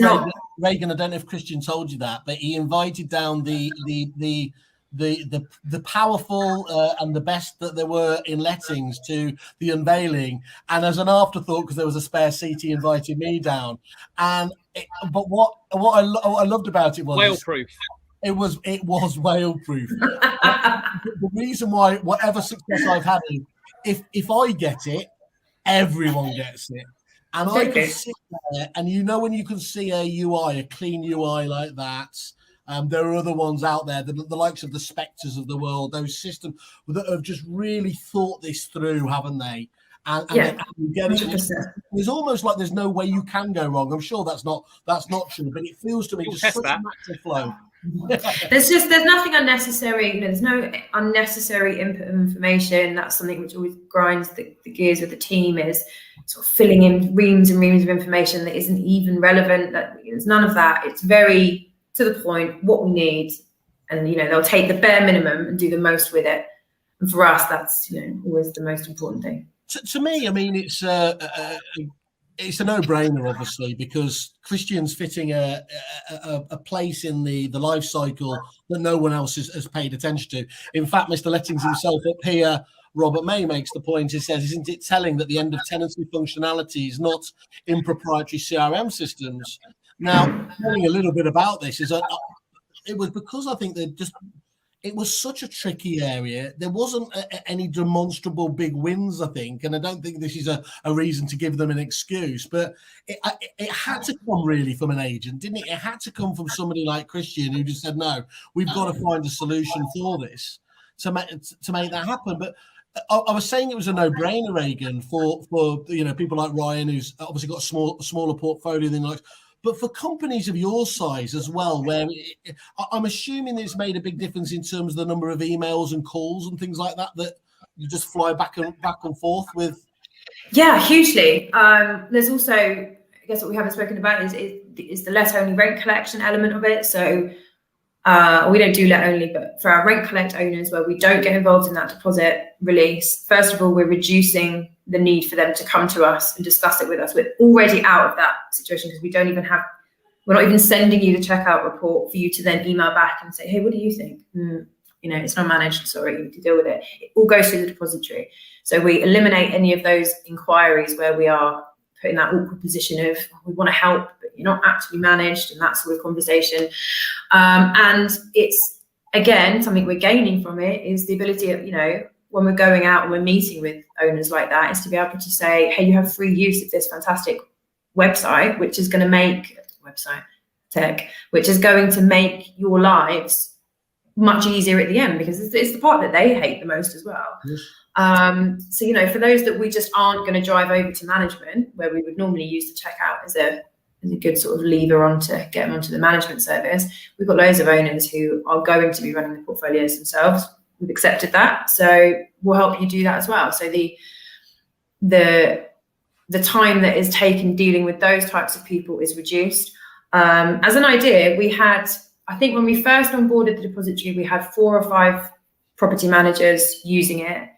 Reagan, I don't know if Christian told you that, but he invited down the powerful and the best that there were in lettings to the unveiling, and as an afterthought, because there was a spare seat, he invited me down. But what I loved about it was whale proof. It was whale proof. The reason why, whatever success I've had, if I get it, everyone gets it. And I can sit there, and when you can see a UI, a clean UI like that, there are other ones out there, the likes of the Spectres of the world, those systems that have just really thought this through, haven't they? And you get it. It's almost like there's no way you can go wrong. I'm sure that's not true, but it feels to me just such a natural flow. There's nothing unnecessary. There's no unnecessary input of information. That's something which always grinds the gears with the team, is sort of filling in reams and reams of information that isn't even relevant. There's none of that. It's very to the point, what we need, and they'll take the bare minimum and do the most with it. And for us, that's always the most important thing. To me, I mean, it's a no-brainer, obviously, because Christian's fitting a place in the life cycle that no one else has paid attention to. In fact, Mr. Lettings himself up here, Robert May, makes the point. He says, isn't it telling that the end of tenancy functionality is not in proprietary CRM systems? Now, telling a little bit about this is it was because I think it was such a tricky area. There wasn't any demonstrable big wins, I think, and I don't think this is a reason to give them an excuse, but it had to come really from an agent, didn't it? It had to come from somebody like Christian, who just said, no, we've got to find a solution for this to make that happen. But I was saying it was a no-brainer, Reagan, for people like Ryan, who's obviously got a smaller portfolio than like. But for companies of your size as well, where I'm assuming it's made a big difference in terms of the number of emails and calls and things like that you just fly back and forth with. Yeah, hugely. There's also, I guess what we haven't spoken about is the let only rent collection element of it. So we don't do let only, but for our rent collect owners, where we don't get involved in that deposit release, first of all, we're reducing the need for them to come to us and discuss it with us. We're already out of that situation, because we're not even sending you the checkout report for you to then email back and say, hey, what do you think? It's not managed, sorry, you need to deal with it. It all goes through the depository. So we eliminate any of those inquiries where we are put in that awkward position of, we want to help, but you're not actually managed, and that sort of conversation. And it's, again, something we're gaining from it is the ability of, when we're going out and we're meeting with owners like that, is to be able to say, hey, you have free use of this fantastic website, which is going to make your lives much easier at the end, because it's the part that they hate the most as well. Yes. So, for those that we just aren't going to drive over to management, where we would normally use the checkout as as a good sort of lever on to get them onto the management service. We've got loads of owners who are going to be running the portfolios themselves. We've accepted that, so we'll help you do that as well. So the time that is taken dealing with those types of people is reduced. As an idea, we had, I think when we first onboarded the depository, we had 4 or 5 property managers using it,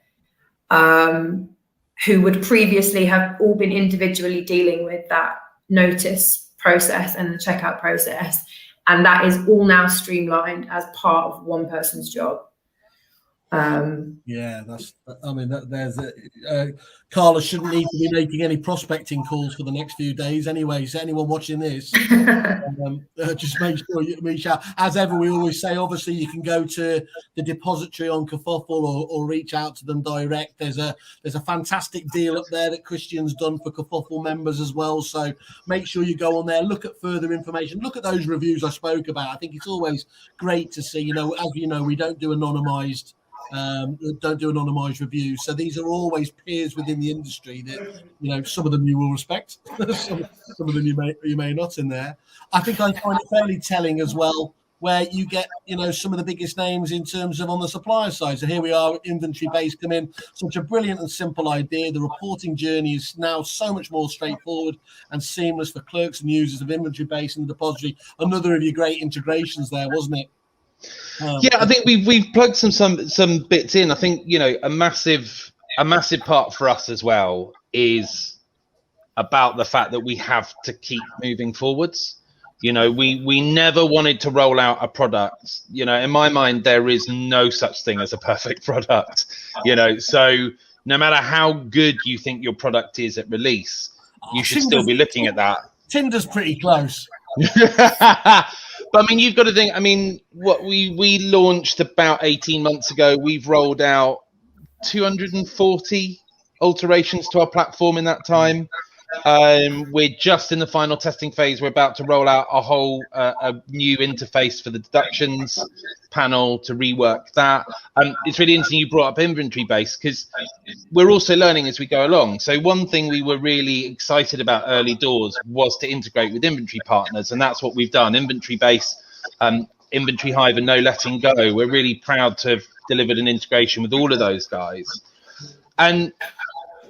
who would previously have all been individually dealing with that notice process and the checkout process. And that is all now streamlined as part of one person's job. Yeah, there's Carla shouldn't need to be making any prospecting calls for the next few days anyway. So anyone watching this, just make sure you reach out. As ever, we always say, obviously, you can go to the depository on Kerfuffle or reach out to them direct. There's a fantastic deal up there that Christian's done for Kerfuffle members as well. So make sure you go on there, look at further information, look at those reviews I spoke about. I think it's always great to see. As you know, we don't do anonymized reviews, so these are always peers within the industry that some of them you will respect, some of them you may not in there. I think I find it fairly telling as well where you get some of the biggest names in terms of on the supplier side. So here we are, inventory base come in, such a brilliant and simple idea. The reporting journey is now so much more straightforward and seamless for clerks and users of inventory base and depository. Another of your great integrations there, wasn't it? Yeah, I think we've plugged some bits in. I think a massive part for us as well is about the fact that we have to keep moving forwards. We never wanted to roll out a product. In my mind, there is no such thing as a perfect product. So no matter how good you think your product is at release, you should still be looking at that. Tinder's pretty close. But you've got to think. What we launched about 18 months ago, we've rolled out 240 alterations to our platform in that time. We're just in the final testing phase. We're about to roll out a whole a new interface for the deductions panel to rework that. It's really interesting you brought up inventory base, because we're also learning as we go along. So one thing we were really excited about early doors was to integrate with inventory partners, and that's what we've done. Inventory base, Inventory Hive, and No Letting Go. We're really proud to have delivered an integration with all of those guys, and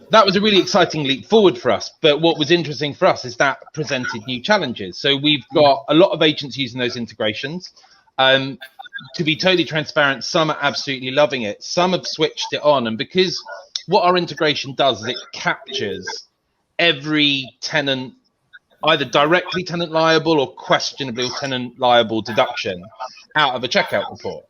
that was a really exciting leap forward for us. But what was interesting for us is that presented new challenges. So we've got a lot of agents using those integrations. To be totally transparent, some are absolutely loving it. Some have switched it on. And because what our integration does is it captures every tenant, either directly tenant liable or questionably tenant liable deduction out of a checkout report.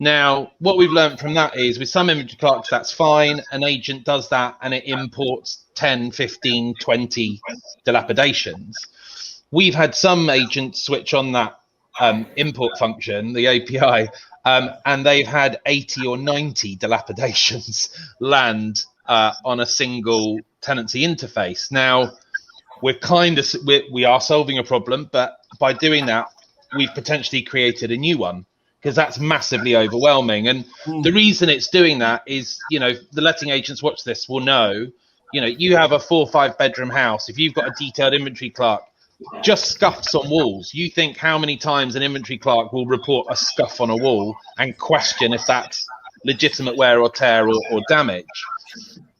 Now, what we've learned from that is with some inventory clerks, that's fine. An agent does that and it imports 10, 15, 20 dilapidations. We've had some agents switch on that import function, the API, and they've had 80 or 90 dilapidations land on a single tenancy interface. Now, we are solving a problem, but by doing that, we've potentially created a new one, because that's massively overwhelming. And the reason it's doing that is, the letting agents watch this will know, you have a 4 or 5 bedroom house. If you've got a detailed inventory clerk, just scuffs on walls. You think how many times an inventory clerk will report a scuff on a wall and question if that's legitimate wear or tear or damage.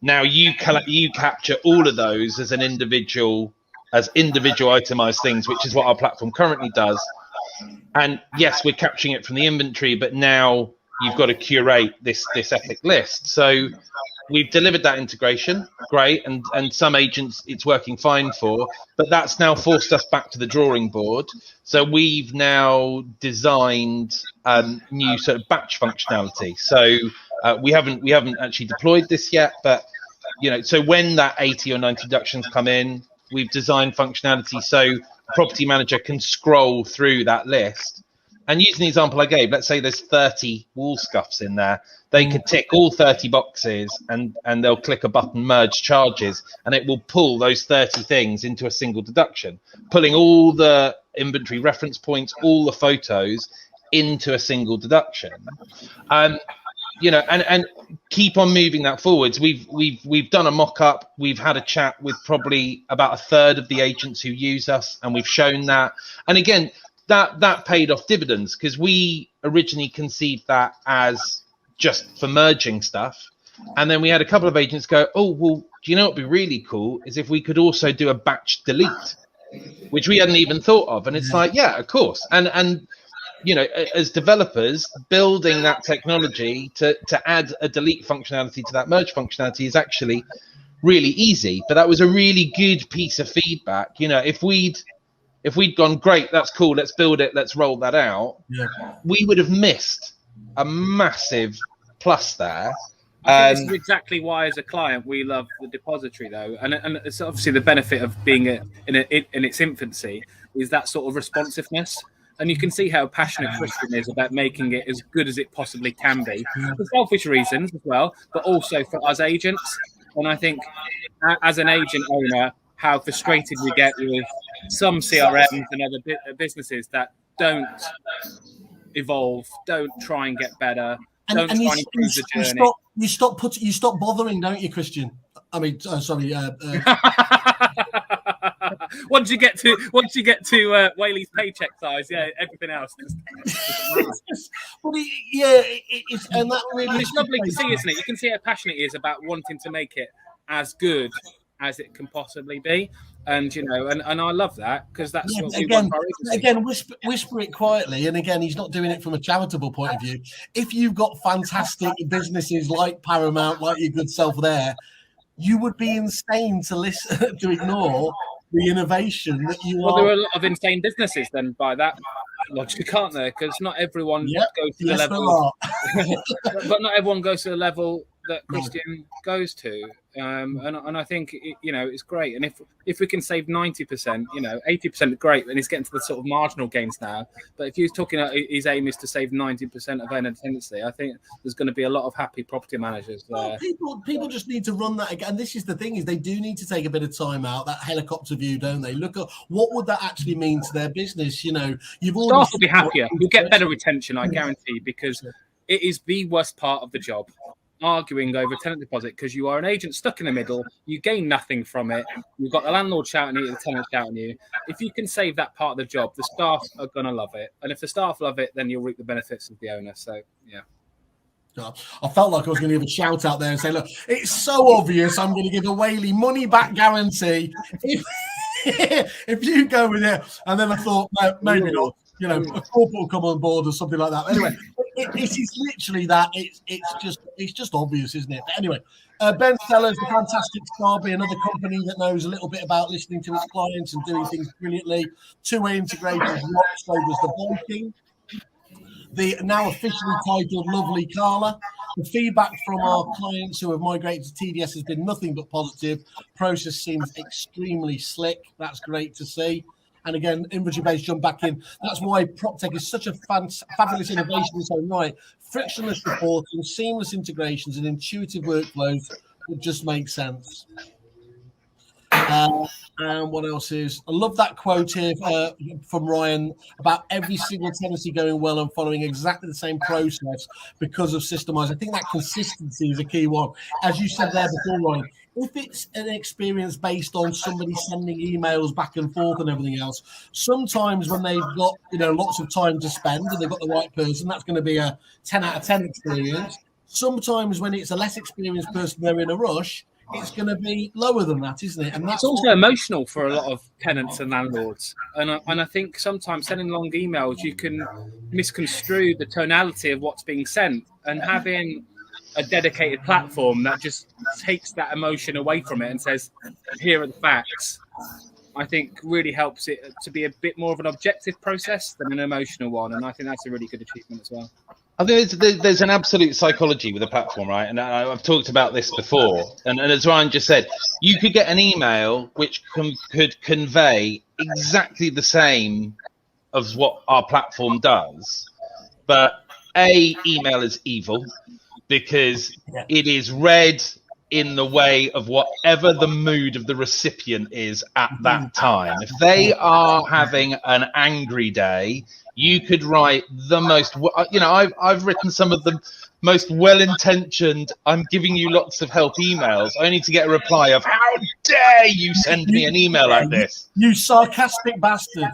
Now you capture all of those as individual itemized things, which is what our platform currently does. And yes, we're capturing it from the inventory, but now you've got to curate this epic list. So we've delivered that integration, great, and some agents it's working fine for, but that's now forced us back to the drawing board. So we've now designed new sort of batch functionality. So we haven't actually deployed this yet, but so when that 80 or 90 deductions come in, we've designed functionality so a property manager can scroll through that list. And using the example I gave, let's say there's 30 wall scuffs in there. They could tick all 30 boxes and they'll click a button, merge charges, and it will pull those 30 things into a single deduction, pulling all the inventory reference points, all the photos into a single deduction. you know, and keep on moving that forwards. We've done a mock-up. We've had a chat with probably about a third of the agents who use us, and we've shown that. And again, that paid off dividends, because we originally conceived that as just for merging stuff. And then we had a couple of agents go, oh, well, do you know what would be really cool is if we could also do a batch delete, which we hadn't even thought of. And it's like, yeah, of course. And you know, as developers, building that technology to add a delete functionality to that merge functionality is actually really easy. But that was a really good piece of feedback. You know, if we'd gone, great, that's cool, let's build it, let's roll that out, we would have missed a massive plus there. I think this is exactly why, as a client, we love the depository, though, and it's obviously the benefit of being in its infancy is that sort of responsiveness. And you can see how passionate Christian is about making it as good as it possibly can be, for selfish reasons as well, but also for us agents. And I think, as an agent owner, how frustrated we get with some CRMs and other businesses that don't evolve, don't try and get better, don't try and improve the journey. You stop bothering, don't you, Christian? I mean, sorry. Once you get to Whaley's paycheck size, yeah, everything else. Well, it's and that really. And it's lovely to see, isn't it? You can see how passionate he is about wanting to make it as good as it can possibly be, and you know, and I love that, because that's what we want. Again, whisper it quietly, and again, he's not doing it from a charitable point of view. If you've got fantastic businesses like Paramount, like your good self there, you would be insane to listen to ignore the innovation that you are. Well, there are a lot of insane businesses then by that logic, aren't there? Because not everyone goes to the level, but not everyone goes to the level that Christian goes to, and I think you know, it's great. And if we can save 90%, you know, 80% great, and he's getting to the sort of marginal gains now. But if he's talking, his aim is to save 90% of owner tenancy, I think there's going to be a lot of happy property managers there. Well, people just need to run that again. And this is the thing, is they do need to take a bit of time out, that helicopter view, don't they? Look at what would that actually mean to their business. You know, staff will be happier. You'll get better retention, I guarantee, because it is the worst part of the job, arguing over tenant deposit, because you are an agent stuck in the middle. You gain nothing from it. You've got the landlord shouting at you, the tenant shouting at you. If you can save that part of the job, the staff are going to love it. And if the staff love it, then you'll reap the benefits of the owner. So, yeah. I felt like I was going to give a shout out there and say, look, it's so obvious, I'm going to give a Whaley money back guarantee if you go with it. And then I thought, no, maybe not. You know, a corporate will come on board or something like that. Anyway, it is literally that. It's just obvious, isn't it? But anyway, Ben Sellers, the fantastic Starby, another company that knows a little bit about listening to its clients and doing things brilliantly. Two-way integrated rock, so does the Viking. The now officially titled Lovely Carla. The feedback from our clients who have migrated to TDS has been nothing but positive. Process seems extremely slick. That's great to see. And again, inventory-based jump back in. That's why PropTech is such a fabulous innovation in its own right. Frictionless reporting, seamless integrations, and intuitive workflows would just make sense. And what else is? I love that quote here from Ryan about every single tenancy going well and following exactly the same process because of systemized. I think that consistency is a key one. As you said there before, Ryan, if it's an experience based on somebody sending emails back and forth and everything else, sometimes when they've got, you know, lots of time to spend and they've got the right person, that's going to be a 10 out of 10 experience. Sometimes when it's a less experienced person, they're in a rush, it's going to be lower than that, isn't it? And that's also emotional for a lot of tenants and landlords. And I think sometimes sending long emails, you can misconstrue the tonality of what's being sent, and having a dedicated platform that just takes that emotion away from it and says, here are the facts, I think really helps it to be a bit more of an objective process than an emotional one. And I think that's a really good achievement as well. I think there's an absolute psychology with a platform, right? And I've talked about this before. And as Ryan just said, you could get an email which could convey exactly the same of what our platform does. But email is evil because it is read in the way of whatever the mood of the recipient is at that time. If they are having an angry day, you could write the most, you know, I've written some of most well-intentioned, I'm giving you lots of help emails, only to get a reply of, how dare you send me an email like this? You sarcastic bastard.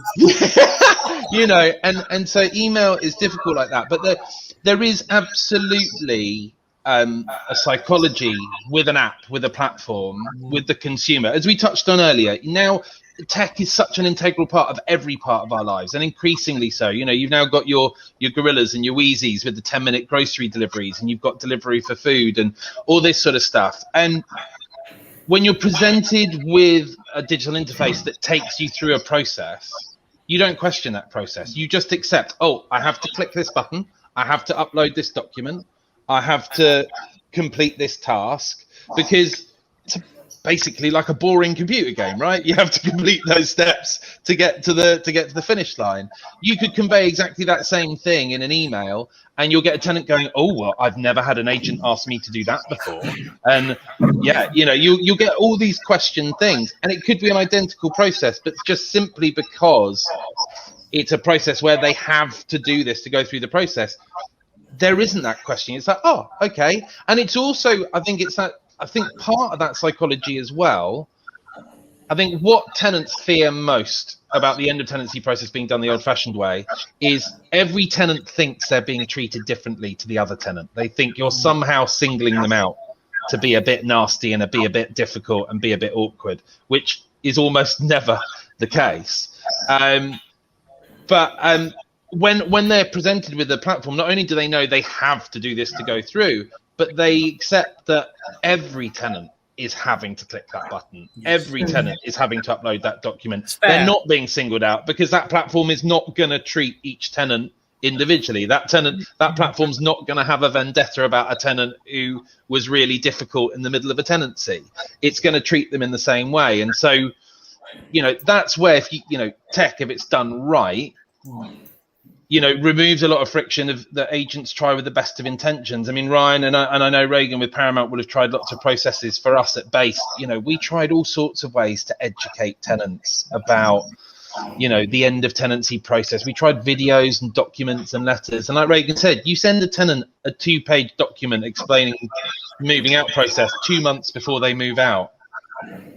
You know, and so email is difficult like that. But there is absolutely a psychology with an app, with a platform, with the consumer. As we touched on earlier, now tech is such an integral part of every part of our lives, and increasingly so. You know, you've now got your Gorillas and your Wheezies with the 10-minute grocery deliveries, and you've got delivery for food and all this sort of stuff. And when you're presented with a digital interface that takes you through a process, you don't question that process. You just accept, oh, I have to click this button, I have to upload this document, I have to complete this task, because it's basically like a boring computer game, right? You have to complete those steps to get to the finish line. You could convey exactly that same thing in an email, and you'll get a tenant going, oh, well, I've never had an agent ask me to do that before. And yeah, you know, you'll get all these question things, and it could be an identical process, but just simply because it's a process where they have to do this to go through the process, there isn't that question. It's like, oh, okay. And it's also, I think part of that psychology as well. I think what tenants fear most about the end of tenancy process being done the old-fashioned way is every tenant thinks they're being treated differently to the other tenant. They think you're somehow singling them out to be a bit nasty and be a bit difficult and be a bit awkward, which is almost never the case. But when they're presented with the platform, not only do they know they have to do this to go through, but they accept that every tenant is having to click that button. Every tenant is having to upload that document. They're not being singled out because that platform is not going to treat each tenant individually. That platform's not going to have a vendetta about a tenant who was really difficult in the middle of a tenancy. It's going to treat them in the same way. And so, you know, that's where, if tech, if it's done right, you know, removes a lot of friction that agents try with the best of intentions. I mean, Ryan and I know Reagan with Paramount would have tried lots of processes. For us at Base, you know, we tried all sorts of ways to educate tenants about, you know, the end of tenancy process. We tried videos and documents and letters. And like Reagan said, you send a tenant a 2-page document explaining moving out process 2 months before they move out.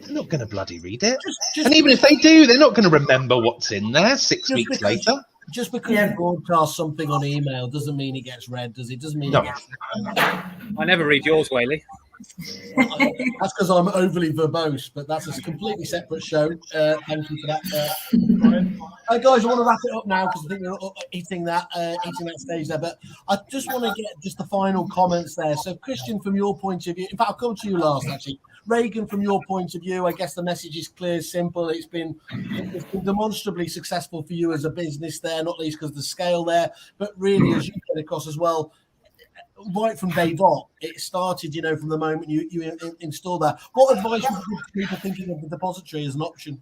They're not going to bloody read it. And even if they do, they're not going to remember what's in there 6 weeks later. Just because you broadcast something on email doesn't mean it gets read, does it? Doesn't mean it gets read. I never read yours, Whaley. That's because I'm overly verbose, but that's a completely separate show. Thank you for that. Guys, I want to wrap it up now because I think we're hitting that stage there. But I just want to get just the final comments there. So, Christian, from your point of view, in fact, I'll come to you last, actually. Reagan, from your point of view, I guess the message is clear, simple. It's been demonstrably successful for you as a business there, not least because of the scale there, but really, as you get across as well, right from day dot, it started, you know, from the moment you install that. What advice would you give to people thinking of the depository as an option?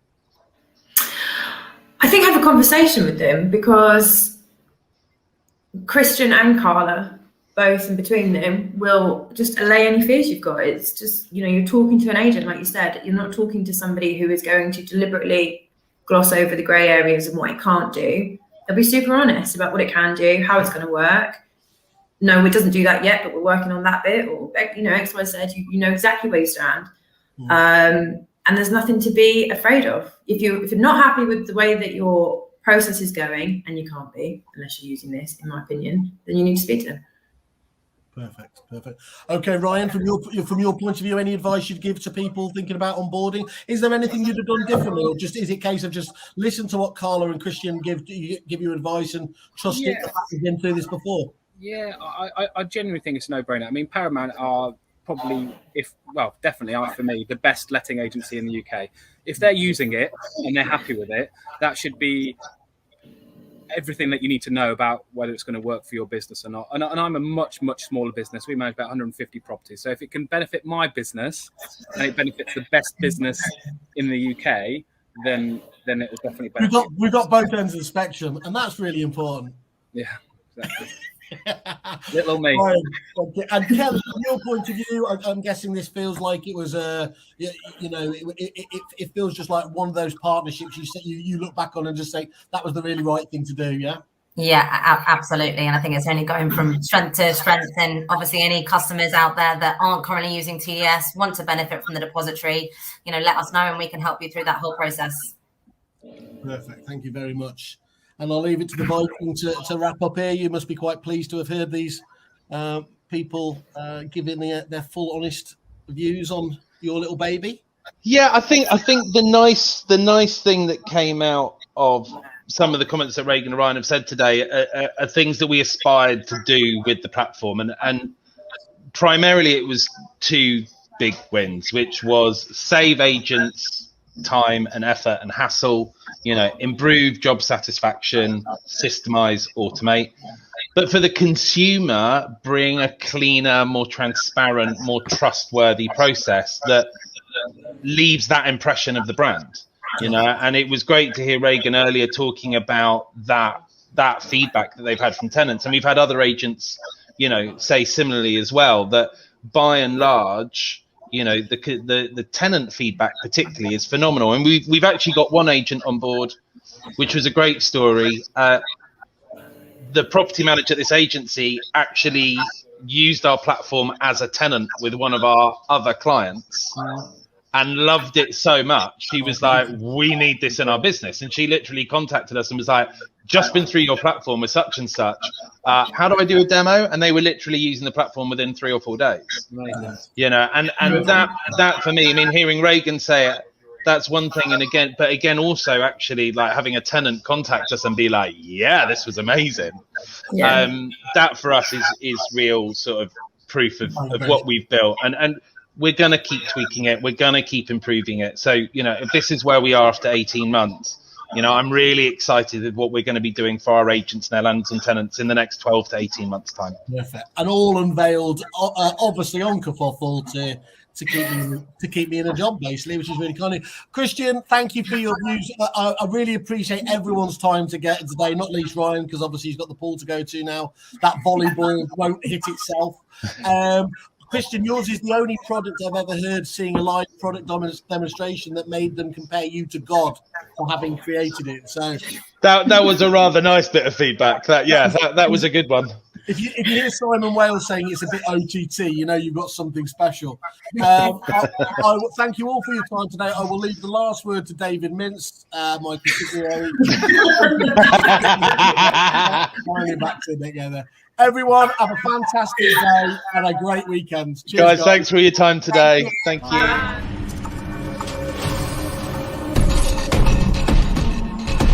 I think have a conversation with them, because Christian and Carla, both and between them, will just allay any fears you've got. It's just, you know, you're talking to an agent, like you said. You're not talking to somebody who is going to deliberately gloss over the grey areas and what it can't do. They'll be super honest about what it can do, how it's going to work. No, it doesn't do that yet, but we're working on that bit. Or, you know, X, Y, Z, you know exactly where you stand. And there's nothing to be afraid of. If you're not happy with the way that your process is going, and you can't be unless you're using this, in my opinion, then you need to speak to them. Perfect. Okay, Ryan, from your point of view, any advice you'd give to people thinking about onboarding? Is there anything you'd have done differently, or just is it a case of just listen to what Carla and Christian give you advice and trust it? You've been through this before. Yeah, I genuinely think it's a no-brainer. I mean, Paramount are probably, definitely are for me the best letting agency in the UK. If they're using it and they're happy with it, that should be everything that you need to know about whether it's going to work for your business or not. And I'm a much smaller business. We manage about 150 properties. So if it can benefit my business and it benefits the best business in the UK, then it will definitely benefit. We've got both ends of the spectrum, and that's really important. Yeah, exactly. Little me. Okay. And Kelly, from your point of view, I'm guessing this feels like it was it feels just like one of those partnerships you look back on and just say that was the really right thing to do. Yeah. Yeah, absolutely. And I think it's only going from strength to strength. And obviously, any customers out there that aren't currently using TDS want to benefit from the depository, let us know and we can help you through that whole process. Perfect. Thank you very much. And I'll leave it to the Viking to wrap up here. You must be quite pleased to have heard these people giving their full, honest views on your little baby. Yeah, I think the nice thing that came out of some of the comments that Reagan and Ryan have said today are things that we aspired to do with the platform, and primarily it was two big wins, which was save agents time and effort and hassle, improve job satisfaction, systemize, automate. But for the consumer, bring a cleaner, more transparent, more trustworthy process that leaves that impression of the brand, and it was great to hear Reagan earlier talking about that feedback that they've had from tenants. And we've had other agents, say similarly as well, that by and large, the tenant feedback particularly is phenomenal. And we've actually got one agent on board, which was a great story. The property manager at this agency actually used our platform as a tenant with one of our other clients and loved it so much. She was like, we need this in our business. And she literally contacted us and was like, just been through your platform with such and such. How do I do a demo? And they were literally using the platform within 3 or 4 days. And that for me, I mean, hearing Reagan say it, that's one thing. And again, also actually like having a tenant contact us and be like, yeah, this was amazing. Yeah. That for us is real sort of proof of what we've built. And we're going to keep tweaking it. We're going to keep improving it. So, if this is where we are after 18 months, I'm really excited with what we're going to be doing for our agents and their landlords and tenants in the next 12 to 18 months time. Perfect. And all unveiled, obviously on Kerfuffle to keep me in a job, basically, which is really kind of. Christian, thank you for your views. I really appreciate everyone's time today, not least Ryan, because obviously he's got the pool to go to now. That volleyball won't hit itself. Christian, yours is the only product I've ever heard seeing a live product demonstration that made them compare you to God for having created it. So that was a rather nice bit of feedback. That was a good one. If you hear Simon Wales saying it's a bit OTT, you've got something special. I thank you all for your time today. I will leave the last word to David Mintz, my consigliere. Finally back together. Everyone, have a fantastic day and a great weekend. Cheers, guys, thanks for your time today. Thank you.